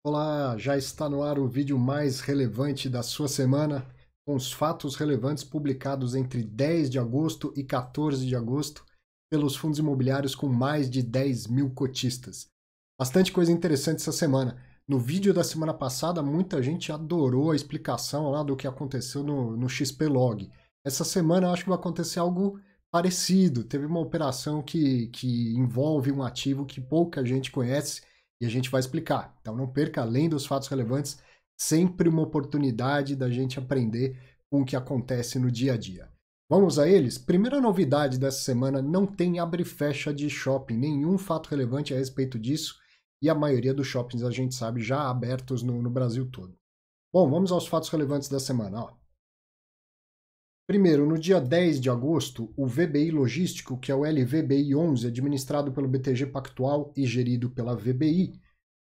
Olá, já está no ar o vídeo mais relevante da sua semana, com os fatos relevantes publicados entre 10 de agosto e 14 de agosto pelos fundos imobiliários com mais de 10 mil cotistas. Bastante coisa interessante essa semana. No vídeo da semana passada, muita gente adorou a explicação lá do que aconteceu no XP Log. Essa semana eu acho que vai acontecer algo parecido. Teve uma operação que envolve um ativo que pouca gente conhece, e a gente vai explicar. Então não perca, além dos fatos relevantes, sempre uma oportunidade da gente aprender com o que acontece no dia a dia. Vamos a eles? Primeira novidade dessa semana, não tem abre e fecha de shopping, nenhum fato relevante a respeito disso, e a maioria dos shoppings a gente sabe já abertos no Brasil todo. Bom, vamos aos fatos relevantes da semana. Ó. Primeiro, no dia 10 de agosto, o VBI Logístico, que é o LVBI 11, administrado pelo BTG Pactual e gerido pela VBI,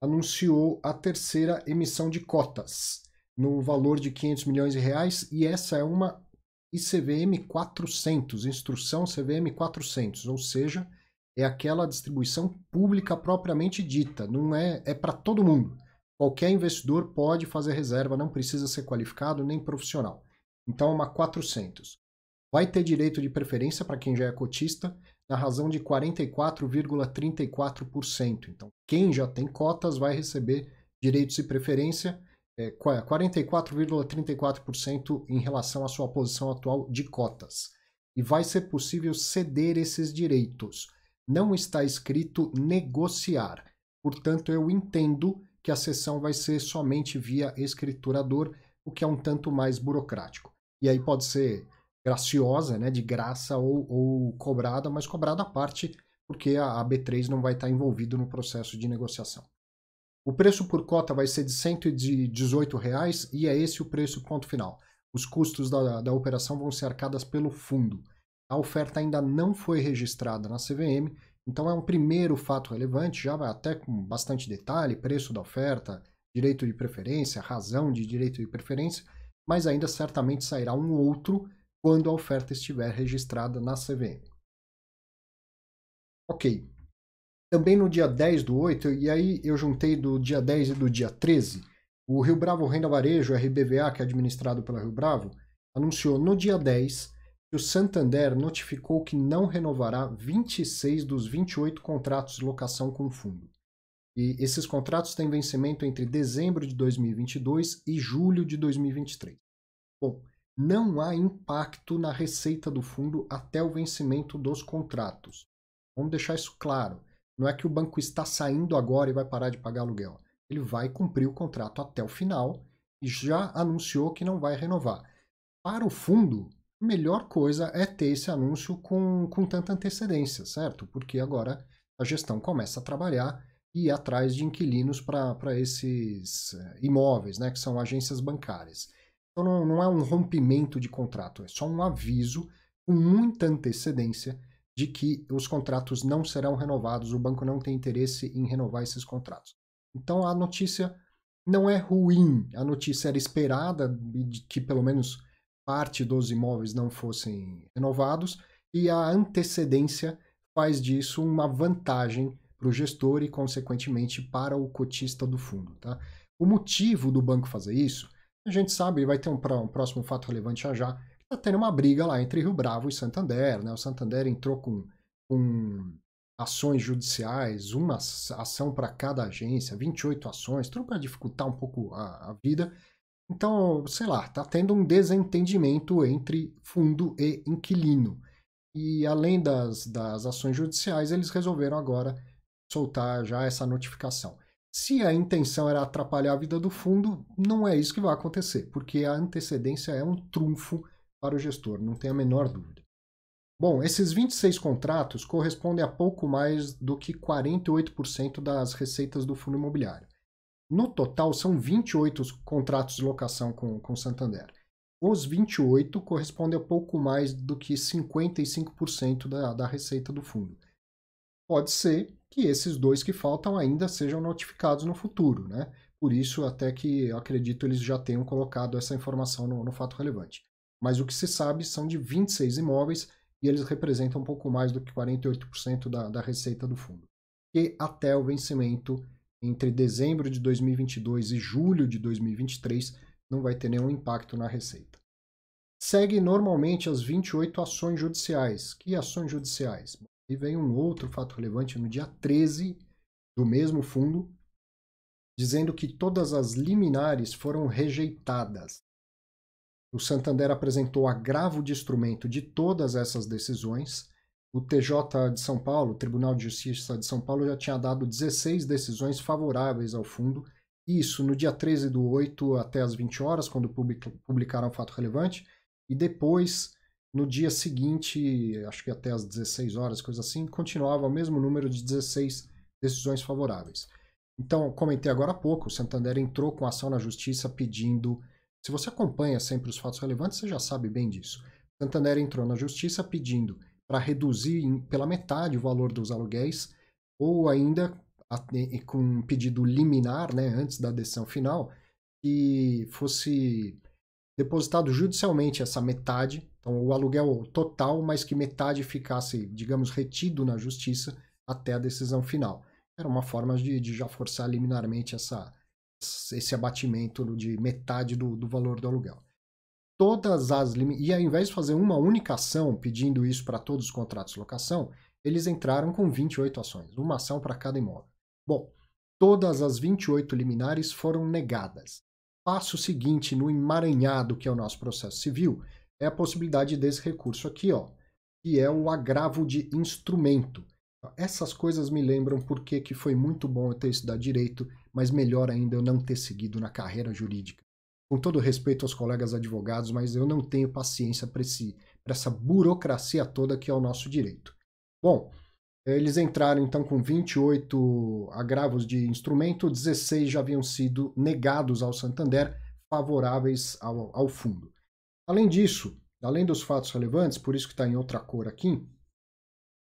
anunciou a terceira emissão de cotas, no valor de 500 milhões de reais, e essa é uma ICVM 400, instrução CVM 400, ou seja, é aquela distribuição pública propriamente dita, não é para todo mundo. Qualquer investidor pode fazer reserva, não precisa ser qualificado nem profissional. Então é uma 400. Vai ter direito de preferência para quem já é cotista, na razão de 44,34%. Então, quem já tem cotas vai receber direitos e preferência 44,34% em relação à sua posição atual de cotas. E vai ser possível ceder esses direitos. Não está escrito negociar. Portanto, eu entendo que a cessão vai ser somente via escriturador, o que é um tanto mais burocrático. E aí pode ser graciosa, né, de graça ou cobrada, mas cobrada à parte, porque a B3 não vai estar envolvido no processo de negociação. O preço por cota vai ser de R$ 118 reais, e é esse o preço ponto final. Os custos da operação vão ser arcadas pelo fundo. A oferta ainda não foi registrada na CVM, então é um primeiro fato relevante, já vai até com bastante detalhe, preço da oferta, direito de preferência, razão de direito de preferência, mas ainda certamente sairá um outro quando a oferta estiver registrada na CVM. Ok. Também no dia 10 do 8, e aí eu juntei do dia 10 e do dia 13, o Rio Bravo Renda Varejo, RBVA, que é administrado pela Rio Bravo, anunciou no dia 10 que o Santander notificou que não renovará 26 dos 28 contratos de locação com o fundo. E esses contratos têm vencimento entre dezembro de 2022 e julho de 2023. Bom, não há impacto na receita do fundo até o vencimento dos contratos. Vamos deixar isso claro. Não é que o banco está saindo agora e vai parar de pagar aluguel. Ele vai cumprir o contrato até o final e já anunciou que não vai renovar. Para o fundo, a melhor coisa é ter esse anúncio com tanta antecedência, certo? Porque agora a gestão começa a trabalhar e ir atrás de inquilinos para esses imóveis, né, que são agências bancárias. Então não é um rompimento de contrato, é só um aviso com muita antecedência de que os contratos não serão renovados, o banco não tem interesse em renovar esses contratos. Então a notícia não é ruim, a notícia era esperada de que pelo menos parte dos imóveis não fossem renovados, e a antecedência faz disso uma vantagem para o gestor e, consequentemente, para o cotista do fundo. Tá? O motivo do banco fazer isso, a gente sabe, vai ter um próximo fato relevante já, está tendo uma briga lá entre Rio Bravo e Santander. Né? O Santander entrou com ações judiciais, uma ação para cada agência, 28 ações, tudo para dificultar um pouco a vida. Então, sei lá, está tendo um desentendimento entre fundo e inquilino. E além das ações judiciais, eles resolveram agora soltar já essa notificação. Se a intenção era atrapalhar a vida do fundo, não é isso que vai acontecer, porque a antecedência é um trunfo para o gestor, não tem a menor dúvida. Bom, esses 26 contratos correspondem a pouco mais do que 48% das receitas do fundo imobiliário. No total, são 28 contratos de locação com Santander. Os 28 correspondem a pouco mais do que 55% da receita do fundo. Pode ser que esses dois que faltam ainda sejam notificados no futuro, né? Por isso, até que eu acredito eles já tenham colocado essa informação no fato relevante. Mas o que se sabe são de 26 imóveis e eles representam um pouco mais do que 48% da receita do fundo. E até o vencimento entre dezembro de 2022 e julho de 2023, não vai ter nenhum impacto na receita. Segue normalmente as 28 ações judiciais. Que ações judiciais? E vem um outro fato relevante no dia 13 do mesmo fundo, dizendo que todas as liminares foram rejeitadas. O Santander apresentou agravo de instrumento de todas essas decisões. O TJ de São Paulo, o Tribunal de Justiça de São Paulo, já tinha dado 16 decisões favoráveis ao fundo. Isso no dia 13 do 8 até as 20 horas, quando publicaram o fato relevante. E depois, no dia seguinte, acho que até as 16 horas, coisa assim, continuava o mesmo número de 16 decisões favoráveis. Então, comentei agora há pouco, o Santander entrou com ação na justiça pedindo... Se você acompanha sempre os fatos relevantes, você já sabe bem disso. O Santander entrou na justiça pedindo para reduzir pela metade o valor dos aluguéis, ou ainda com um pedido liminar, né, antes da decisão final, que fosse depositado judicialmente essa metade, então o aluguel total, mas que metade ficasse, digamos, retido na justiça até a decisão final. Era uma forma de já forçar liminarmente esse abatimento de metade do valor do aluguel. E ao invés de fazer uma única ação pedindo isso para todos os contratos de locação, eles entraram com 28 ações, uma ação para cada imóvel. Bom, todas as 28 liminares foram negadas. Passo seguinte no emaranhado, que é o nosso processo civil, é a possibilidade desse recurso aqui, ó, que é o agravo de instrumento. Essas coisas me lembram porque que foi muito bom eu ter estudado direito, mas melhor ainda eu não ter seguido na carreira jurídica. Com todo respeito aos colegas advogados, mas eu não tenho paciência para essa burocracia toda que é o nosso direito. Bom, eles entraram então com 28 agravos de instrumento, 16 já haviam sido negados ao Santander, favoráveis ao fundo. Além disso, além dos fatos relevantes, por isso que está em outra cor aqui,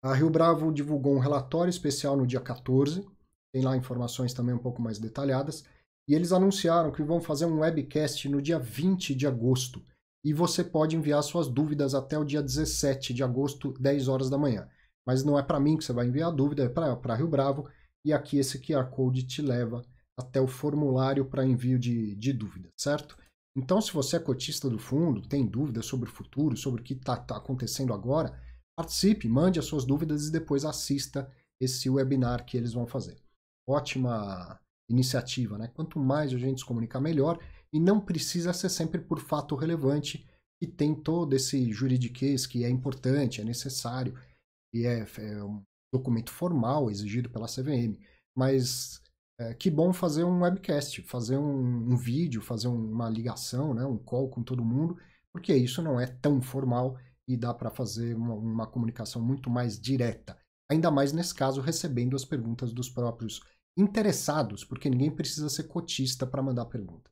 a Rio Bravo divulgou um relatório especial no dia 14, tem lá informações também um pouco mais detalhadas, e eles anunciaram que vão fazer um webcast no dia 20 de agosto, e você pode enviar suas dúvidas até o dia 17 de agosto, 10 horas da manhã. Mas não é para mim que você vai enviar a dúvida, é para Rio Bravo, e aqui esse QR Code te leva até o formulário para envio de dúvida, certo? Então, se você é cotista do fundo, tem dúvidas sobre o futuro, sobre o que está acontecendo agora, participe, mande as suas dúvidas e depois assista esse webinar que eles vão fazer. Ótima iniciativa, né? Quanto mais a gente se comunicar, melhor, e não precisa ser sempre por fato relevante, que tem todo esse juridiquês que é importante, é necessário, e é um documento formal exigido pela CVM, mas que bom fazer um webcast, fazer um vídeo, fazer uma ligação, né, um call com todo mundo, porque isso não é tão formal e dá para fazer uma comunicação muito mais direta, ainda mais nesse caso recebendo as perguntas dos próprios interessados, porque ninguém precisa ser cotista para mandar pergunta.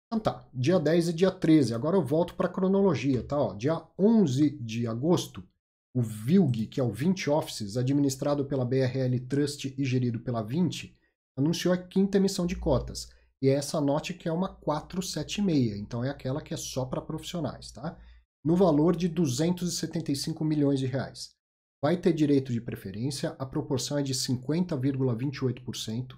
Então tá, dia 10 e dia 13, agora eu volto para a cronologia, tá? Ó, dia 11 de agosto, o VILG, que é o 20 Offices, administrado pela BRL Trust e gerido pela 20, anunciou a 5ª emissão de cotas. E é essa note que é uma 476, então é aquela que é só para profissionais, tá? No valor de 275 milhões de reais. Vai ter direito de preferência, a proporção é de 50,28%.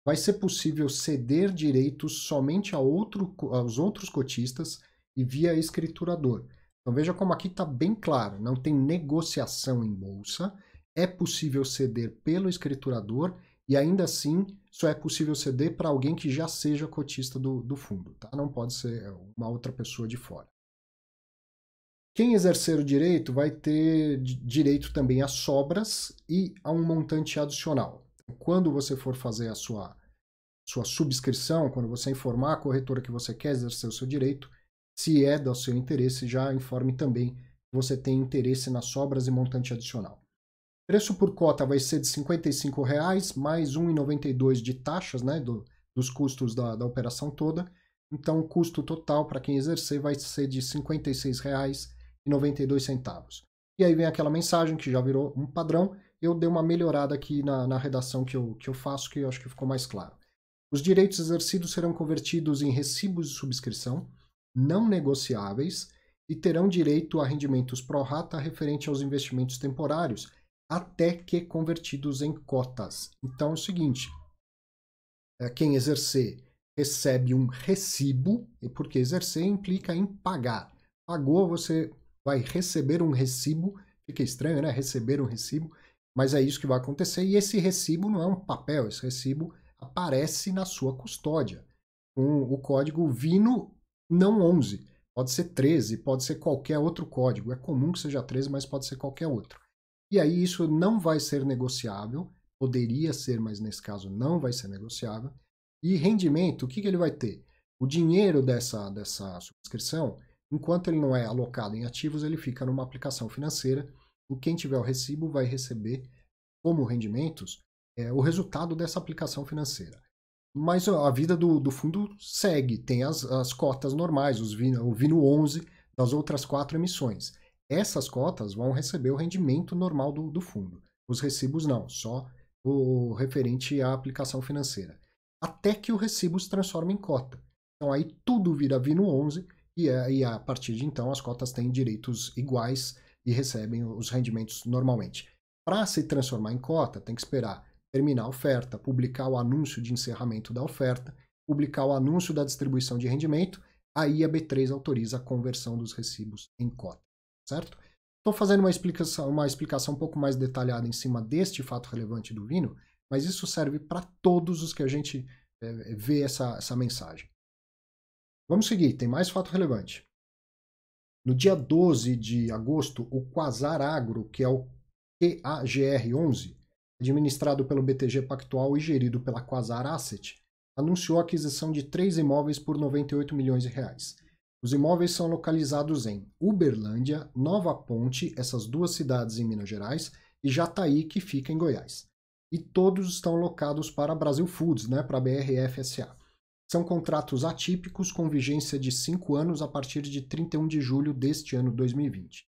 Vai ser possível ceder direitos somente aos outros cotistas e via escriturador. Então veja como aqui está bem claro, não tem negociação em bolsa, é possível ceder pelo escriturador e ainda assim só é possível ceder para alguém que já seja cotista do fundo, tá? Não pode ser uma outra pessoa de fora. Quem exercer o direito vai ter direito também a sobras e a um montante adicional. Quando você for fazer a sua subscrição, quando você informar a corretora que você quer exercer o seu direito, se é do seu interesse, já informe também que você tem interesse nas sobras e montante adicional. Preço por cota vai ser de R$ 55,00 mais R$ 1,92 de taxas, né, dos custos da operação toda. Então, o custo total para quem exercer vai ser de R$ 56,92. E aí vem aquela mensagem que já virou um padrão. Eu dei uma melhorada aqui na redação que eu faço, que eu acho que ficou mais claro. Os direitos exercidos serão convertidos em recibos de subscrição não negociáveis e terão direito a rendimentos pro rata referente aos investimentos temporários, até que convertidos em cotas. Então é o seguinte, quem exercer recebe um recibo, e porque exercer implica em pagar. Pagou, você vai receber um recibo. Fica estranho, né? Receber um recibo, mas é isso que vai acontecer. E esse recibo não é um papel, esse recibo aparece na sua custódia, com o código VINO não 11. Pode ser 13, pode ser qualquer outro código. É comum que seja 13, mas pode ser qualquer outro. E aí isso não vai ser negociável, poderia ser, mas nesse caso não vai ser negociável. E rendimento, o que ele vai ter? O dinheiro dessa subscrição, enquanto ele não é alocado em ativos, ele fica numa aplicação financeira, e quem tiver o recibo vai receber como rendimentos o resultado dessa aplicação financeira. Mas a vida do fundo segue, tem as cotas normais, o VINO 11 das outras 4 emissões. Essas cotas vão receber o rendimento normal do fundo. Os recibos não, só o referente à aplicação financeira. Até que o recibo se transforma em cota. Então aí tudo vira VINO 11 e a partir de então as cotas têm direitos iguais e recebem os rendimentos normalmente. Para se transformar em cota, tem que esperar terminar a oferta, publicar o anúncio de encerramento da oferta, publicar o anúncio da distribuição de rendimento, aí a B3 autoriza a conversão dos recibos em cota, certo? Estou fazendo uma explicação um pouco mais detalhada em cima deste fato relevante do VINO, mas isso serve para todos os que a gente vê essa mensagem. Vamos seguir, tem mais fato relevante. No dia 12 de agosto, o Quasar Agro, que é o QAGR11, administrado pelo BTG Pactual e gerido pela Quasar Asset, anunciou a aquisição de 3 imóveis por 98 milhões de reais. Os imóveis são localizados em Uberlândia, Nova Ponte, essas 2 cidades em Minas Gerais, e Jataí, que fica em Goiás. E todos estão locados para Brasil Foods, para a BRF SA. São contratos atípicos com vigência de 5 anos a partir de 31 de julho deste ano 2020.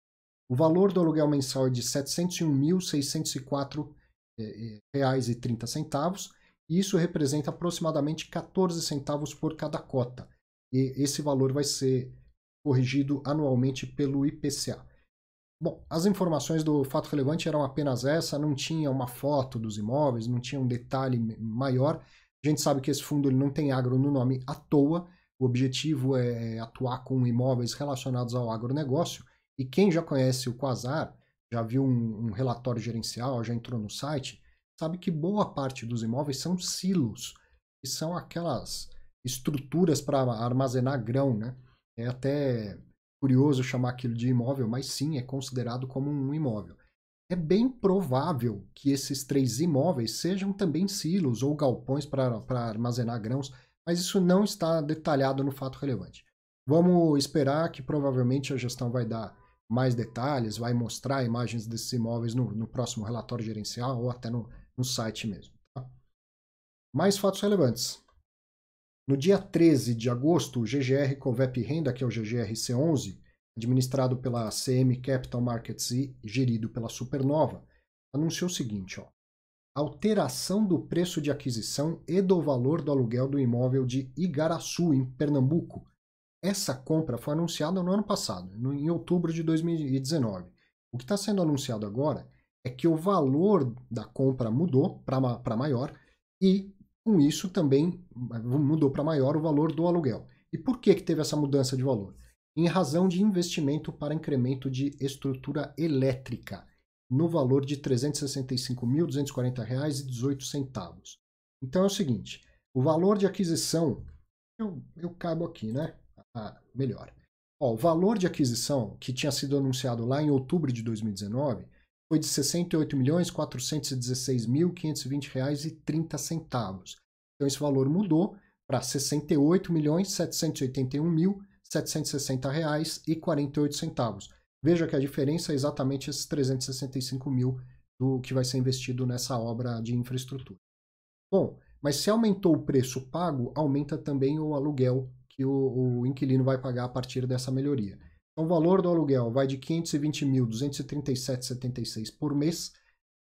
O valor do aluguel mensal é de R$ 701.604,30, e isso representa aproximadamente 14 centavos por cada cota. E esse valor vai ser corrigido anualmente pelo IPCA. Bom, as informações do fato relevante eram apenas essa, não tinha uma foto dos imóveis, não tinha um detalhe maior. A gente sabe que esse fundo ele não tem agro no nome à toa, o objetivo é atuar com imóveis relacionados ao agronegócio, e quem já conhece o Quasar, já viu um relatório gerencial, já entrou no site, sabe que boa parte dos imóveis são silos, que são aquelas estruturas para armazenar grão, É até curioso chamar aquilo de imóvel, mas sim, é considerado como um imóvel. É bem provável que esses 3 imóveis sejam também silos ou galpões para armazenar grãos, mas isso não está detalhado no fato relevante. Vamos esperar que provavelmente a gestão vai dar mais detalhes, vai mostrar imagens desses imóveis no próximo relatório gerencial ou até no site mesmo. Tá? Mais fatos relevantes. No dia 13 de agosto, o GGR Covep Renda, que é o GGRC11, administrado pela CM Capital Markets e gerido pela Supernova, anunciou o seguinte: alteração do preço de aquisição e do valor do aluguel do imóvel de Igaraçu, em Pernambuco. Essa compra foi anunciada no ano passado, em outubro de 2019. O que está sendo anunciado agora é que o valor da compra mudou para maior e, com isso, também mudou para maior o valor do aluguel. E por que teve essa mudança de valor? Em razão de investimento para incremento de estrutura elétrica, no valor de R$ 365.240,18. Então é o seguinte, o valor de aquisição, eu cabo aqui, melhor. O valor de aquisição que tinha sido anunciado lá em outubro de 2019 foi de R$ 68.416.520,30. Então esse valor mudou para R$ 68.781.760,48. Veja que a diferença é exatamente esses 365 mil do que vai ser investido nessa obra de infraestrutura. Bom, mas se aumentou o preço pago, aumenta também o aluguel que o inquilino vai pagar a partir dessa melhoria. Então o valor do aluguel vai de R$ 520.237,76 por mês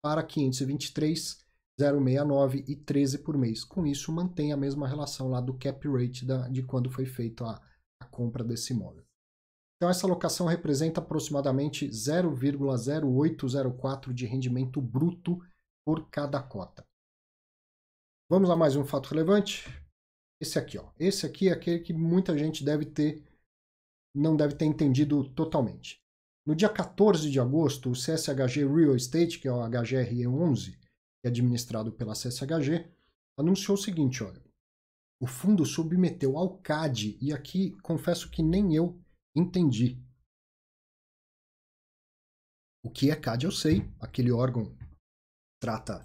para R$ 523.069,13 por mês. Com isso, mantém a mesma relação lá do cap rate de quando foi feita a compra desse imóvel. Então essa alocação representa aproximadamente 0,0804 de rendimento bruto por cada cota. Vamos a mais um fato relevante. Esse aqui, ó. Esse aqui é aquele que muita gente não deve ter entendido totalmente. No dia 14 de agosto, o CSHG Real Estate, que é o HGRE11, que é administrado pela CSHG, anunciou o seguinte, olha, o fundo submeteu ao CAD, e aqui confesso que nem eu entendi. O que é CAD eu sei, aquele órgão que trata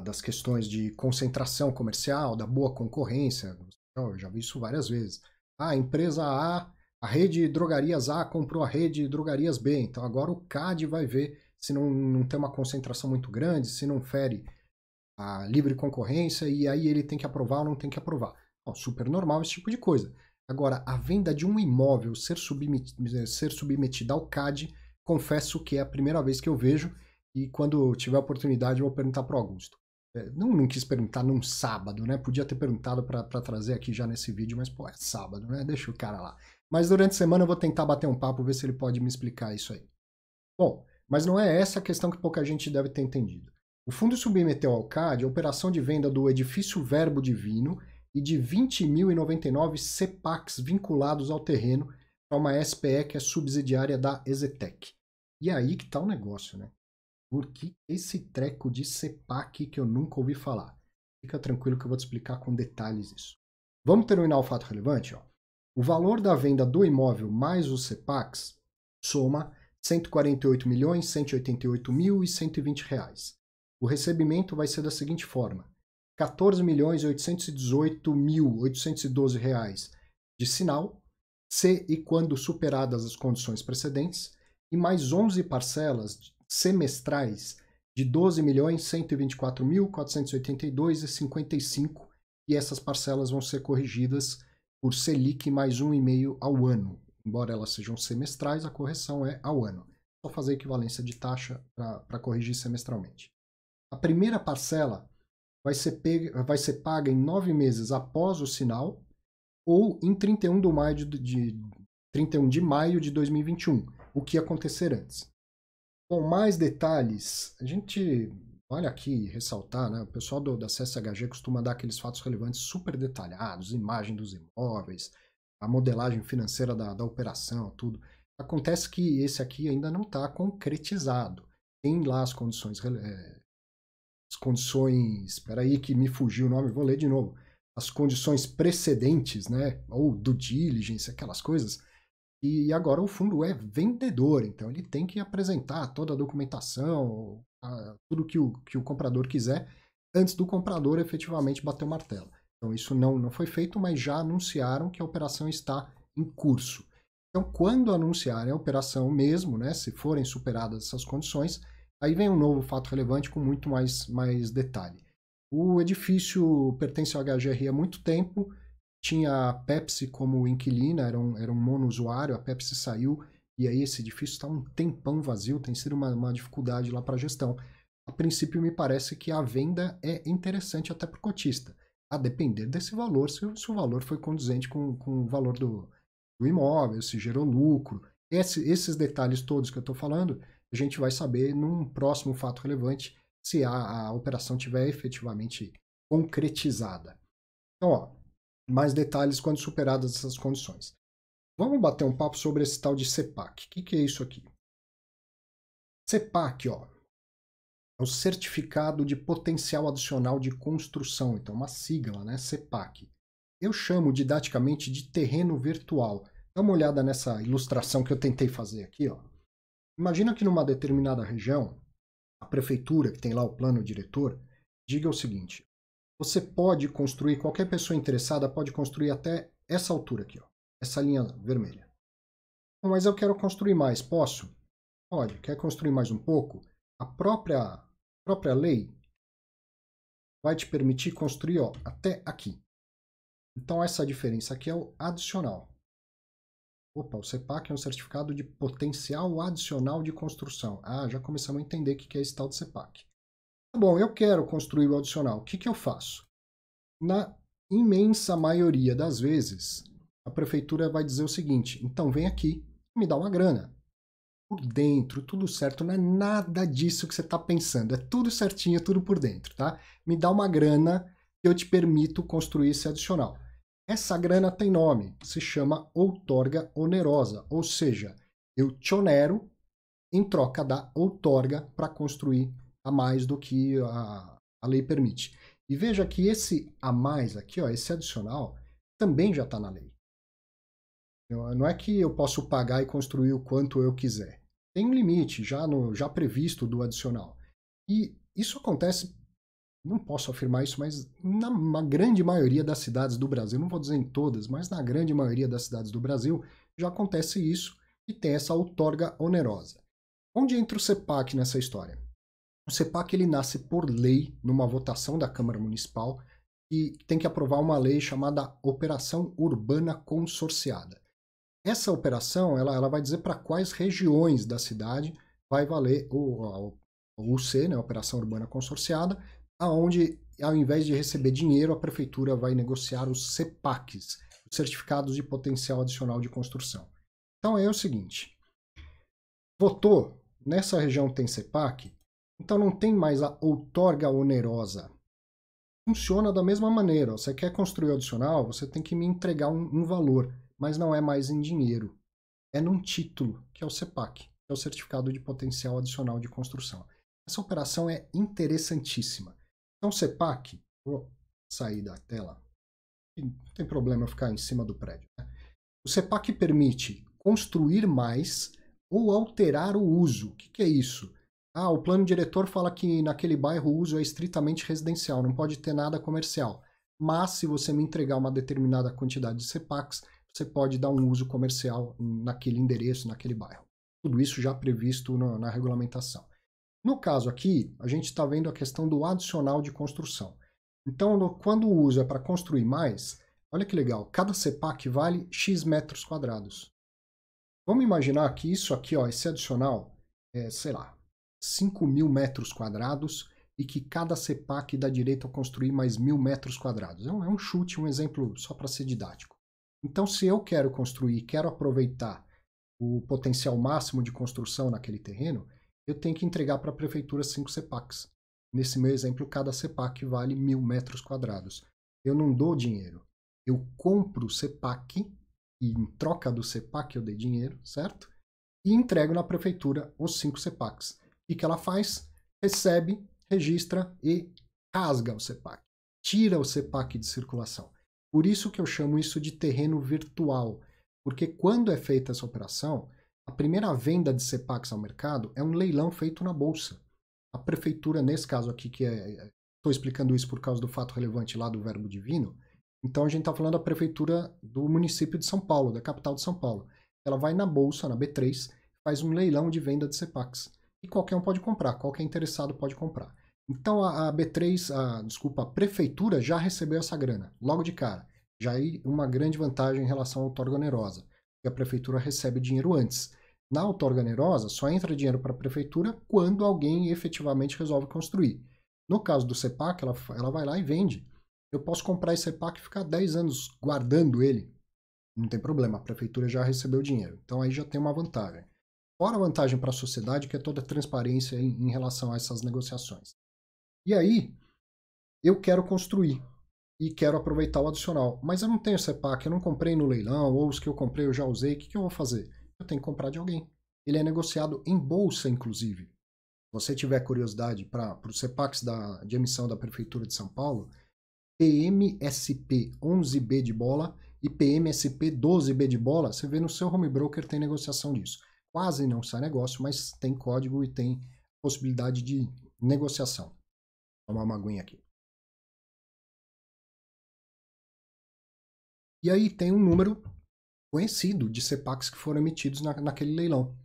das questões de concentração comercial, da boa concorrência, eu já vi isso várias vezes. A empresa A, a rede Drogarias A comprou a rede Drogarias B, então agora o CAD vai ver se não tem uma concentração muito grande, se não fere a livre concorrência, e aí ele tem que aprovar ou não tem que aprovar. Bom, super normal esse tipo de coisa. Agora, a venda de um imóvel ser submetida ao CAD, confesso que é a primeira vez que eu vejo, e quando tiver oportunidade eu vou perguntar para o Augusto. Não quis perguntar num sábado, né? Podia ter perguntado para trazer aqui já nesse vídeo, mas pô, é sábado, né? Deixa o cara lá. Mas durante a semana eu vou tentar bater um papo, ver se ele pode me explicar isso aí. Bom, mas não é essa a questão que pouca gente deve ter entendido. O fundo submeteu ao CAD a operação de venda do edifício Verbo Divino e de 20.099 CEPACs vinculados ao terreno para uma SPE que é subsidiária da Exetec. E aí que está o negócio, né? Por que esse treco de CEPAC que eu nunca ouvi falar? Fica tranquilo que eu vou te explicar com detalhes isso. Vamos terminar o fato relevante? Ó. O valor da venda do imóvel mais os CEPACs soma R$ 148.188.120. O recebimento vai ser da seguinte forma: R$ 14.818.812 de sinal, se e quando superadas as condições precedentes, e mais 11 parcelas semestrais de R$ 12.124.482,55, e essas parcelas vão ser corrigidas por Selic mais 1,5 ao ano. Embora elas sejam semestrais, a correção é ao ano. Só fazer equivalência de taxa para corrigir semestralmente. A primeira parcela vai ser paga em 9 meses após o sinal ou em 31 de maio de 2021, o que acontecer antes. Com mais detalhes, a gente, olha aqui, ressaltar, né? O pessoal da CSHG costuma dar aqueles fatos relevantes super detalhados, imagem dos imóveis, a modelagem financeira da operação, tudo. Acontece que esse aqui ainda não está concretizado. Tem lá as condições, espera aí que me fugiu o nome, vou ler de novo. As condições precedentes, né? Ou do diligence, aquelas coisas. E agora o fundo é vendedor, então ele tem que apresentar toda a documentação, tudo que o comprador quiser, antes do comprador efetivamente bater o martelo. Então isso não foi feito, mas já anunciaram que a operação está em curso. Então quando anunciarem a operação mesmo, né, se forem superadas essas condições, aí vem um novo fato relevante com muito mais detalhe. O edifício pertence ao HGRI há muito tempo, tinha a Pepsi como inquilina, era um monousuário, a Pepsi saiu, e aí esse edifício está um tempão vazio, tem sido uma dificuldade lá para a gestão. A princípio me parece que a venda é interessante até para o cotista, a depender desse valor, se o valor foi condizente com o valor do imóvel, se gerou lucro. Esses detalhes todos que eu estou falando, a gente vai saber num próximo fato relevante se a operação tiver efetivamente concretizada. Então, ó, mais detalhes quando superadas essas condições. Vamos bater um papo sobre esse tal de CEPAC. O que é isso aqui? CEPAC, ó, é o Certificado de Potencial Adicional de Construção, então uma sigla, né? CEPAC. Eu chamo didaticamente de terreno virtual. Dá uma olhada nessa ilustração que eu tentei fazer aqui, ó. Imagina que numa determinada região, a prefeitura, que tem lá o plano diretor, diga o seguinte: você pode construir, qualquer pessoa interessada pode construir até essa altura aqui, ó, essa linha vermelha. Mas eu quero construir mais, posso? Pode. Quer construir mais um pouco? A própria lei vai te permitir construir, ó, até aqui. Então essa diferença aqui é o adicional. Opa, o CEPAC é um certificado de potencial adicional de construção. Ah, já começamos a entender o que é esse tal de CEPAC. Tá bom, eu quero construir o adicional. O que eu faço? Na imensa maioria das vezes, a prefeitura vai dizer o seguinte: então vem aqui e me dá uma grana. por dentro, tudo certo, não é nada disso que você está pensando, é tudo certinho, tudo por dentro, tá? Me dá uma grana que eu te permito construir esse adicional. Essa grana tem nome, se chama outorga onerosa, ou seja, eu te onero em troca da outorga para construir a mais do que a lei permite. E veja que esse a mais aqui, ó, esse adicional, também já está na lei. Não é que eu posso pagar e construir o quanto eu quiser. Tem um limite já previsto do adicional. E isso acontece, não posso afirmar isso, mas na grande maioria das cidades do Brasil, não vou dizer em todas, mas na grande maioria das cidades do Brasil, já acontece isso e tem essa outorga onerosa. Onde entra o CEPAC nessa história? O CEPAC ele nasce por lei, numa votação da Câmara Municipal, e tem que aprovar uma lei chamada Operação Urbana Consorciada. Essa operação ela vai dizer para quais regiões da cidade vai valer o UC, né, a Operação Urbana Consorciada, aonde, ao invés de receber dinheiro, a prefeitura vai negociar os CEPACs, os Certificados de Potencial Adicional de Construção. Então é o seguinte, votou, nessa região tem CEPAC, então não tem mais a outorga onerosa. Funciona da mesma maneira, você quer construir o adicional, você tem que me entregar um valor, mas não é mais em dinheiro, é num título, que é o CEPAC, que é o Certificado de Potencial Adicional de Construção. Essa operação é interessantíssima. Então, o CEPAC, vou sair da tela, não tem problema eu ficar em cima do prédio, né? O CEPAC permite construir mais ou alterar o uso. O que é isso? Ah, o plano diretor fala que naquele bairro o uso é estritamente residencial, não pode ter nada comercial. Mas se você me entregar uma determinada quantidade de CEPACs, você pode dar um uso comercial naquele endereço, naquele bairro. Tudo isso já previsto na regulamentação. No caso aqui, a gente está vendo a questão do adicional de construção. Então, quando o uso é para construir mais, olha que legal, cada CEPAC vale X metros quadrados. Vamos imaginar que isso aqui, ó, esse adicional, é, sei lá, 5.000 metros quadrados e que cada CEPAC dá direito a construir mais 1.000 metros quadrados. É um chute, um exemplo só para ser didático. Então, se eu quero construir, quero aproveitar o potencial máximo de construção naquele terreno, eu tenho que entregar para a prefeitura 5 CEPACs. Nesse meu exemplo, cada CEPAC vale 1.000 metros quadrados. Eu não dou dinheiro, eu compro o CEPAC e em troca do CEPAC eu dei dinheiro, certo? E entrego na prefeitura os 5 CEPACs. O que ela faz? Recebe, registra e rasga o CEPAC. Tira o CEPAC de circulação. Por isso que eu chamo isso de terreno virtual. Porque quando é feita essa operação, a primeira venda de CEPACs ao mercado é um leilão feito na bolsa. A prefeitura, nesse caso aqui, estou explicando isso por causa do fato relevante lá do Verbo Divino, então a gente está falando da prefeitura do município de São Paulo, da capital de São Paulo. Ela vai na bolsa, na B3, faz um leilão de venda de CEPACs. E qualquer um pode comprar, qualquer interessado pode comprar. Então a B3, a prefeitura já recebeu essa grana, logo de cara. Já aí uma grande vantagem em relação à outorga onerosa, porque a prefeitura recebe dinheiro antes. Na outorga onerosa, só entra dinheiro para a prefeitura quando alguém efetivamente resolve construir. No caso do CEPAC, ela vai lá e vende. Eu posso comprar esse CEPAC e ficar 10 anos guardando ele. Não tem problema, a prefeitura já recebeu o dinheiro. Então aí já tem uma vantagem. Fora a vantagem para a sociedade, que é toda a transparência em relação a essas negociações. E aí, eu quero construir e quero aproveitar o adicional. Mas eu não tenho CEPAC, eu não comprei no leilão, ou os que eu comprei eu já usei, o que eu vou fazer? Eu tenho que comprar de alguém. Ele é negociado em bolsa, inclusive. Se você tiver curiosidade para os CEPACs de emissão da Prefeitura de São Paulo, PMSP 11B de bola e PMSP 12B de bola, você vê no seu home broker tem negociação disso. Quase não sai negócio, mas tem código e tem possibilidade de negociação. Vou tomar uma aguinha aqui. E aí tem um número conhecido de CEPACs que foram emitidos naquele leilão.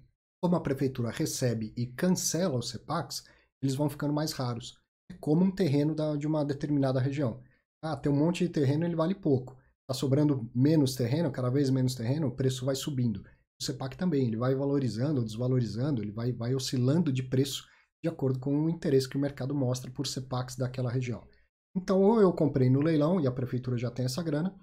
Como a prefeitura recebe e cancela os CEPACs, eles vão ficando mais raros. É como um terreno de uma determinada região. Ah, tem um monte de terreno, ele vale pouco. Está sobrando menos terreno, cada vez menos terreno, o preço vai subindo. O CEPAC também, ele vai valorizando ou desvalorizando, ele vai oscilando de preço de acordo com o interesse que o mercado mostra por CEPACs daquela região. Então, ou eu comprei no leilão e a prefeitura já tem essa grana,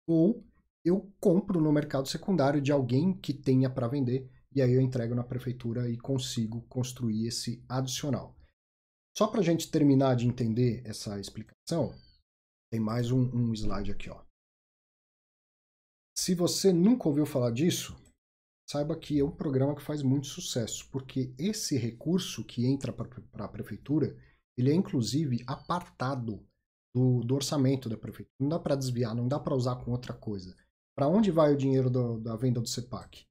ou eu compro no mercado secundário de alguém que tenha para vender e aí eu entrego na prefeitura e consigo construir esse adicional. Só para a gente terminar de entender essa explicação, tem mais um slide aqui, ó. Se você nunca ouviu falar disso, saiba que é um programa que faz muito sucesso, porque esse recurso que entra para a prefeitura, ele é inclusive apartado do orçamento da prefeitura. Não dá para desviar, não dá para usar com outra coisa. Para onde vai o dinheiro da venda do CEPAC?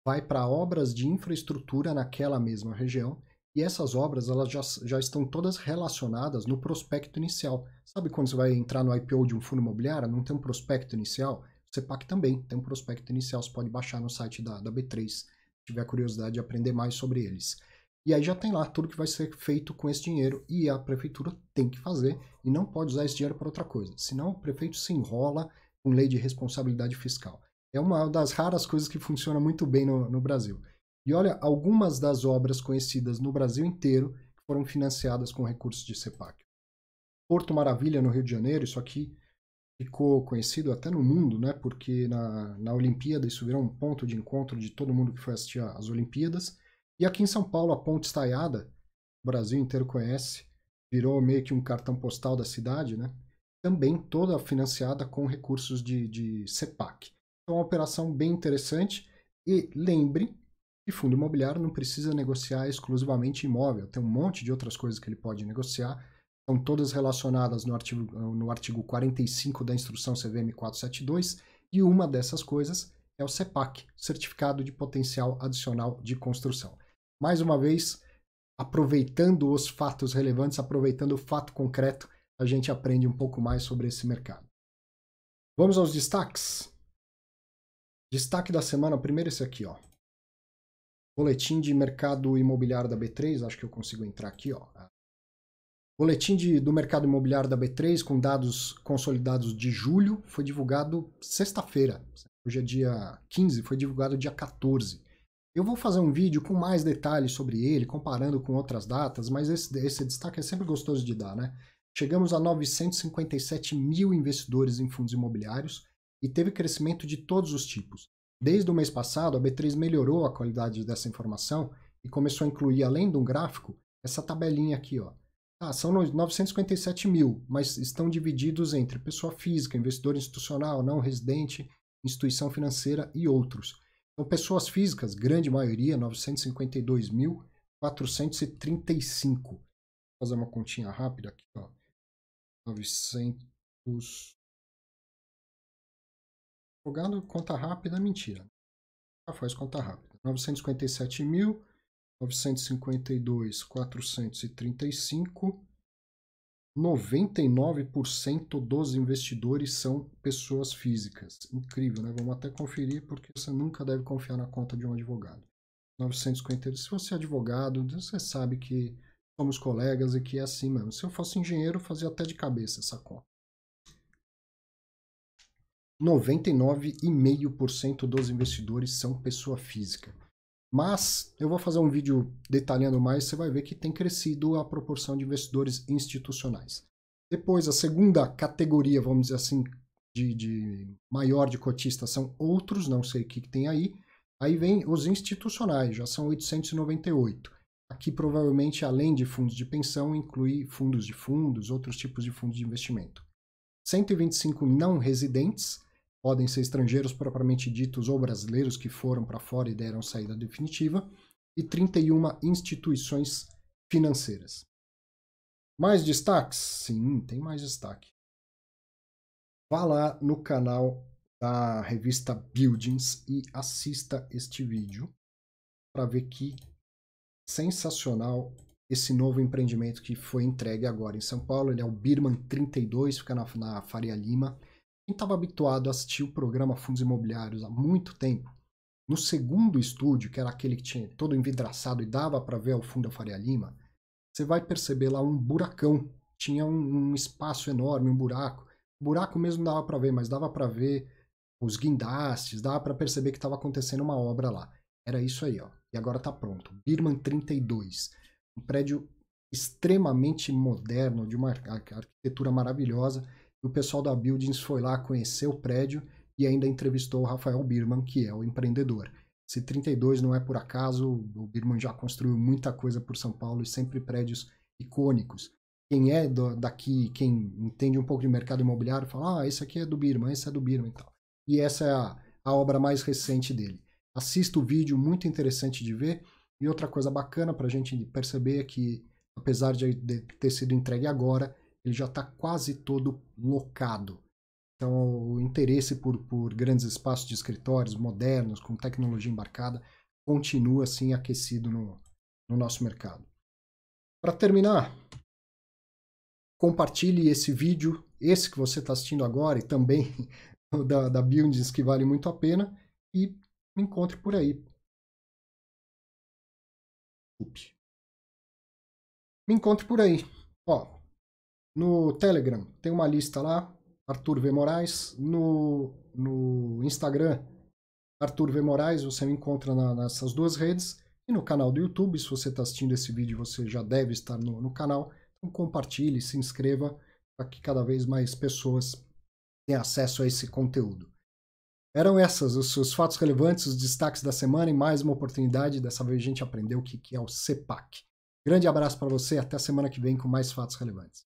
Vai para obras de infraestrutura naquela mesma região, e essas obras elas já estão todas relacionadas no prospecto inicial. Sabe quando você vai entrar no IPO de um fundo imobiliário, não tem um prospecto inicial? O CEPAC também tem um prospecto inicial, você pode baixar no site da B3, se tiver curiosidade de aprender mais sobre eles. E aí já tem lá tudo que vai ser feito com esse dinheiro, e a prefeitura tem que fazer, e não pode usar esse dinheiro para outra coisa, senão o prefeito se enrola com lei de responsabilidade fiscal. É uma das raras coisas que funciona muito bem no Brasil. E olha, algumas das obras conhecidas no Brasil inteiro que foram financiadas com recursos de CEPAC. Porto Maravilha, no Rio de Janeiro, isso aqui ficou conhecido até no mundo, né? Porque na Olimpíada isso virou um ponto de encontro de todo mundo que foi assistir às Olimpíadas. E aqui em São Paulo, a Ponte Estaiada, o Brasil inteiro conhece, virou meio que um cartão postal da cidade, né? Também toda financiada com recursos de CEPAC. Então, uma operação bem interessante. E lembre que fundo imobiliário não precisa negociar exclusivamente imóvel. Tem um monte de outras coisas que ele pode negociar. Estão todas relacionadas no artigo 45 da instrução CVM 472. E uma dessas coisas é o CEPAC, Certificado de Potencial Adicional de Construção. Mais uma vez, aproveitando os fatos relevantes, aproveitando o fato concreto, a gente aprende um pouco mais sobre esse mercado. Vamos aos destaques? Destaque da semana, primeiro esse aqui, ó. Boletim de mercado imobiliário da B3, acho que eu consigo entrar aqui, ó. Boletim do mercado imobiliário da B3 com dados consolidados de julho foi divulgado sexta-feira. Hoje é dia 15, foi divulgado dia 14. Eu vou fazer um vídeo com mais detalhes sobre ele, comparando com outras datas, mas esse destaque é sempre gostoso de dar, né? Chegamos a 957 mil investidores em fundos imobiliários e teve crescimento de todos os tipos. Desde o mês passado, a B3 melhorou a qualidade dessa informação e começou a incluir, além de um gráfico, essa tabelinha aqui, ó. São 957 mil, mas estão divididos entre pessoa física, investidor institucional, não residente, instituição financeira e outros. Então, pessoas físicas, grande maioria, 952.435. Vou fazer uma continha rápida aqui, ó. 900... Jogando conta rápida, mentira. Já faz conta rápida. 957.952.435. 99% dos investidores são pessoas físicas. Incrível, né? Vamos até conferir, porque você nunca deve confiar na conta de um advogado. 950. Se você é advogado, você sabe que somos colegas e que é assim mesmo. Se eu fosse engenheiro, eu fazia até de cabeça essa conta. 99,5% dos investidores são pessoa física. Mas eu vou fazer um vídeo detalhando mais, você vai ver que tem crescido a proporção de investidores institucionais. Depois, a segunda categoria, vamos dizer assim, de maior de cotistas são outros, não sei o que tem aí. Aí vem os institucionais, já são 898. Aqui, provavelmente, além de fundos de pensão, inclui fundos de fundos, outros tipos de fundos de investimento. 125 não residentes, podem ser estrangeiros propriamente ditos ou brasileiros que foram para fora e deram saída definitiva, e 31 instituições financeiras. Mais destaques? Sim, tem mais destaque. Vá lá no canal da revista Buildings e assista este vídeo para ver que sensacional esse novo empreendimento que foi entregue agora em São Paulo. Ele é o Birman 32, fica na Faria Lima. Quem estava habituado a assistir o programa Fundos Imobiliários há muito tempo, no segundo estúdio, que era aquele que tinha todo envidraçado e dava para ver ao fundo da Faria Lima, você vai perceber lá um buracão. Tinha um espaço enorme, um buraco. O buraco mesmo dava para ver, mas dava para ver os guindastes, dava para perceber que estava acontecendo uma obra lá. Era isso aí, ó. E agora está pronto. Birman 32. Um prédio extremamente moderno, de uma arquitetura maravilhosa. E o pessoal da Buildings foi lá conhecer o prédio e ainda entrevistou o Rafael Birman, que é o empreendedor. Esse 32 não é por acaso, o Birman já construiu muita coisa por São Paulo e sempre prédios icônicos. Quem é daqui, quem entende um pouco de mercado imobiliário, fala, esse aqui é do Birman, esse é do Birman e tal. E essa é a obra mais recente dele. Assista o vídeo, muito interessante de ver. E outra coisa bacana para a gente perceber é que, apesar de ter sido entregue agora, ele já está quase todo locado. Então, o interesse por grandes espaços de escritórios modernos, com tecnologia embarcada, continua assim aquecido no nosso mercado. Para terminar, compartilhe esse vídeo, esse que você está assistindo agora, e também da Buildings, que vale muito a pena, e me encontre por aí. Me encontre por aí. Ó, no Telegram tem uma lista lá, Arthur V. Moraes. No Instagram, Arthur V. Moraes, você me encontra nessas duas redes. E no canal do YouTube, se você está assistindo esse vídeo, você já deve estar no canal. Então compartilhe, se inscreva, para que cada vez mais pessoas tenham acesso a esse conteúdo. Eram essas os fatos relevantes, os destaques da semana e mais uma oportunidade. Dessa vez a gente aprendeu o que é o CEPAC. Grande abraço para você, até a semana que vem com mais fatos relevantes.